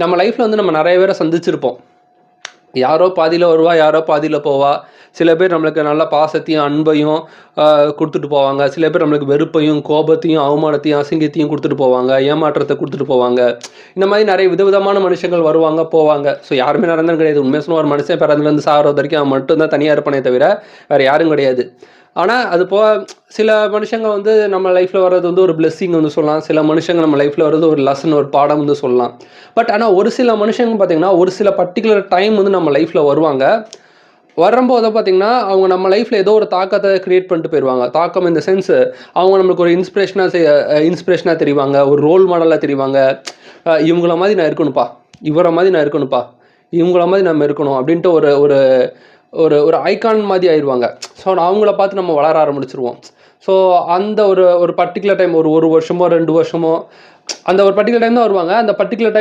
நம்ம லைஃப்பில் வந்து நம்ம நிறைய பேரை சந்திச்சிருப்போம். யாரோ பாதியில் வருவா, யாரோ பாதியில் போவா. சில பேர் நம்மளுக்கு நல்ல பாசத்தையும் அன்பையும் கொடுத்துட்டு போவாங்க. சில பேர் நம்மளுக்கு வெறுப்பையும் கோபத்தையும் அவமானத்தையும் அசிங்கத்தையும் கொடுத்துட்டு போவாங்க. ஏமாற்றத்தை கொடுத்துட்டு போவாங்க. இந்த மாதிரி நிறைய விதவிதமான மனுஷங்கள் வருவாங்க போவாங்க. ஸோ யாருமே நடந்தது கிடையாது. உண்மையாக சொன்னால் ஒரு மனுஷன் பிறந்துலேருந்து சாகிறது வரைக்கும் அவன் மட்டும்தான் தனியாக இருப்பானே தவிர வேறு யாரும் கிடையாது. ஆனால் அது போக சில மனுஷங்க வந்து நம்ம லைஃப்பில் வர்றது வந்து ஒரு பிளெஸ்ஸிங் வந்து சொல்லலாம். சில மனுஷங்க நம்ம லைஃப்பில் வர்றது ஒரு லெசன், ஒரு பாடம் வந்து சொல்லலாம். பட் ஆனால் ஒரு சில மனுஷங்க பார்த்திங்கன்னா ஒரு சில பர்டிகுலர் டைம் வந்து நம்ம லைஃப்பில் வருவாங்க. வரும்போது பார்த்திங்கன்னா அவங்க நம்ம லைஃப்பில் ஏதோ ஒரு தாக்கத்தை க்ரியேட் பண்ணிட்டு போயிடுவாங்க. தாக்கம் இந்த சென்ஸ் அவங்க நம்மளுக்கு ஒரு இன்ஸ்பிரேஷனாக தெரிவாங்க, ஒரு ரோல் மாடலாக தெரிவாங்க. இவங்கள மாதிரி நான் இருக்கணும்ப்பா, இவரை மாதிரி நான் இருக்கணும்ப்பா, இவங்கள மாதிரி நம்ம இருக்கணும் அப்படின்ட்டு ஒரு ஒரு ஒரு ஒரு ஐகான் மாதிரி ஆயிடுவாங்க. ஸோ அவங்கள பார்த்து நம்ம வளர ஆரம்பிச்சிருவோம். ஸோ அந்த ஒரு ஒரு பர்டிகுலர் டைம் ஒரு வருஷமோ 2 வருஷமோ அந்த ஒரு பர்டிகுலர் டைம் தான் வருவாங்க. அந்த பர்டிகுலர் டைம்